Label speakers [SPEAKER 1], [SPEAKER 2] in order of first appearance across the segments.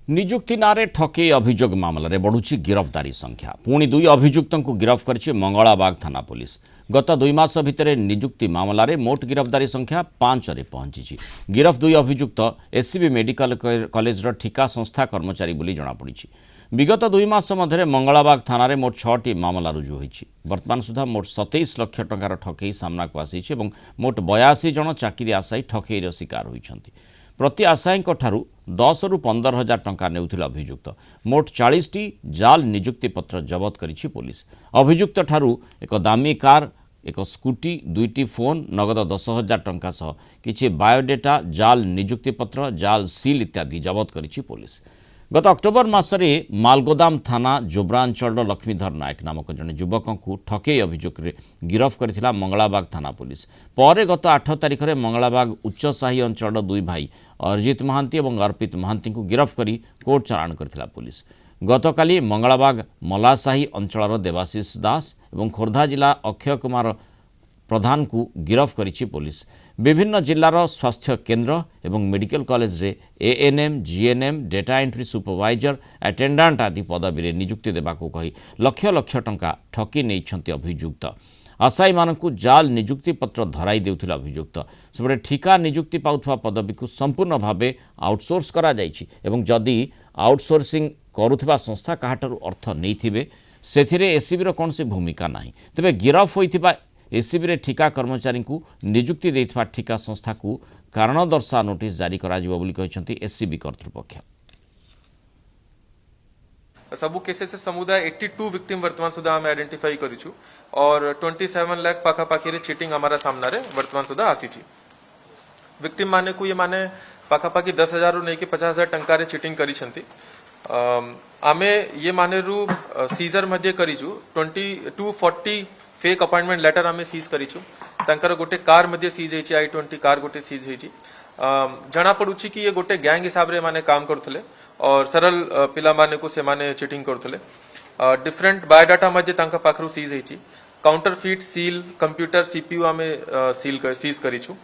[SPEAKER 1] निजुक्ति नारे ठके अभियोग मामलें बढ़ुची गिरफ्तारी संख्या पुणी दुई अभियुक्त गिरफ कर मंगलाबाग थाना पुलिस गत 2 मास भितर निजुक्ति मामलें मोट गिरफ्तारी संख्या 5 रे पहुंची। गिरफ दुई अभियुक्त एससीबी मेडिकल कॉलेज ठिका संस्था कर्मचारी बोली जमापड़ी। विगत 2 मास मध्य मंगलाबाग थाना रे मोट 6टी मामला रुजु होईछि। वर्तमान सुधा मोट 27 लाख टंकार ठकई सामना को आसी मोट 82 जन चाकरी आशायी ठकईर शिकार होइछन्ति। प्रति आशायी 10 रु 15 हजार टंका नेउथिला अभियुक्त मोट 40टी जाल निजुक्ति पत्र जबत करिछि पुलिस। अभियुक्त ठारू एक दामी कार, एक स्कूटी, 2टी फोन, नगद 10,000 टंका सह किछि बायोडेटा, जाल निजुक्ति पत्र, जाल सील इत्यादि जबत करिछि पुलिस। गत अक्टोबर मासरे मालगोदाम थाना जोब्रांचल लक्ष्मीधर नायक नामक जने युवक को ठकई अभियोग गिरफ करथिला मंगलाबाग थाना पुलिस। पर गत 8 तारिख में मंगलाबाग उच्चसाही अंचल 2 भाई अरिजित महांती और अर्पित महांती को गिरफ करी कोर्ट चालाण करथिला पुलिस। गतकाली मंगलाबाग मलासाही अंचल देवाशीष दास और खोर्धा जिला अक्षय कुमार प्रधान को गिरफ करिछि पुलिस। विभिन्न जिलार स्वास्थ्य केन्द्र और मेडिकल कॉलेज रे ANM, GNM, data entry supervisor, attendant आदि पदवी रे नियुक्ति देबाको कही लक्ष लक्ष टंका ठकी नेइछन्ति अभियुक्त। आशायी मानकु जाल निजुक्ति पत्र धराई देउथिला अभियुक्त। सेबडे ठिका निजुक्ति पाउथवा पदवी को संपूर्ण भावे आउटसोर्स करा जाइछि एवं जदि आउटसोर्सिंग करुथबा संस्था काहाठारु अर्थ नेइथिबे सेथिरे एसीबी रो कोनसी भूमिका नाही। तबे गिरफ होइथिबा एसीबी रे ठिका कर्मचारी को निजुक्ति देइथबा ठिका संस्था को कारण दर्शा नोटिस जारी करा जिवो बोली कहिसंती एसीबी कर्तृपक्ष।
[SPEAKER 2] सबु केसेस से समुदाय 82 विक्टिम वर्तमान सुधा आम आइडेंटिफाई करिछु और 27 लाख पाखापाखि रे चीटिंग हमारा सामना रे वर्तमान सुधा आसीछि। विक्टिम माने को ये माने पाखापाखि 10,000 रु नेकी 50,000 टंका रे चीटिंग करिसंती। आमे ये माने रु सीजर मध्ये करिछु 240 फेक अपॉइंटमेंट लेटर आमे सीज करिछु। तंकर गोटे कार मध्ये सीज हेछि, i20 कार गोटे सीज हेछि। जना पडुछि कि ये गोटे गैंग हिसाब रे माने काम करथले और सरल पिला माने को से माने चीटिंग करथले। डिफरेंट बायोडाटा मध्ये तंका पाखरु सीज हेछि। काउंटरफिट सील कंप्यूटर सीपीयू आमे सीज करिछु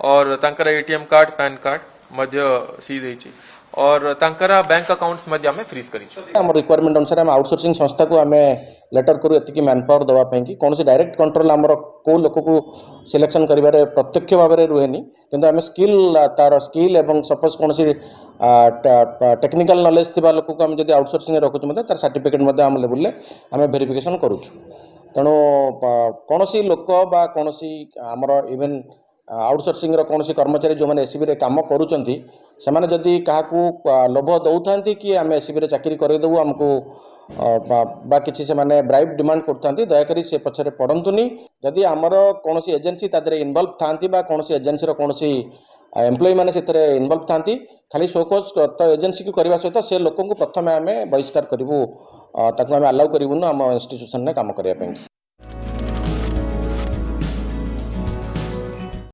[SPEAKER 2] और तंकर एटीएम कार्ड, पैन कार्ड मध्ये सीज हेछि और तंकरा बैंक अकाउंट्स मध्ये आमे फ्रीज करिछु।
[SPEAKER 3] हम रिक्वायरमेंट अनुसार हम आउटसोर्सिंग संस्था को आमे लेटर करू एतिकी मैन पावर दवा पे कि कौन से डायरेक्ट कंट्रोल हमर को लोक को सिलेक्शन करिबारे प्रत्यक्ष भाव में रुहेनी, किंतु आमे स्किल तार स्किल एवं सपोज कौन सी टेक्निकल नॉलेज थिबा लोक को हम जदी आउटसोर्सिंग रखुछु मते तार सर्टिफिकेट मते हम लेवल ले आमे वेरिफिकेशन करूछु। तेणु कौन सी लोक बा कौन सी हमर इवन आउटसोर्सिंग कौन सी कर्मचारी जो मैंने एसीबी रे काम करूचंती सेमाने जदि काहाकू लोभ दौथांती कि आम एसीबी रे चाकरी करदेबू आमको बा किसी से माने ब्राइब डिमांड करथांती, दयाकरी से पछरे पड़ंतुनी। जदि आमर कौन सी एजेंसी तादरे इन्वॉल्व थांती बा कौन सी एजेंसी रो कौन सी एम्प्लॉय माने सेतरे इन्वॉल्व थांती, खाली शोकोज तो एजेंसी को करबा सहित से लोक को प्रथम आम बहिष्कार करिवु, ताकू आम अलाउ करिवुनु आम इंस्टीट्यूशन ने काम करिया पे।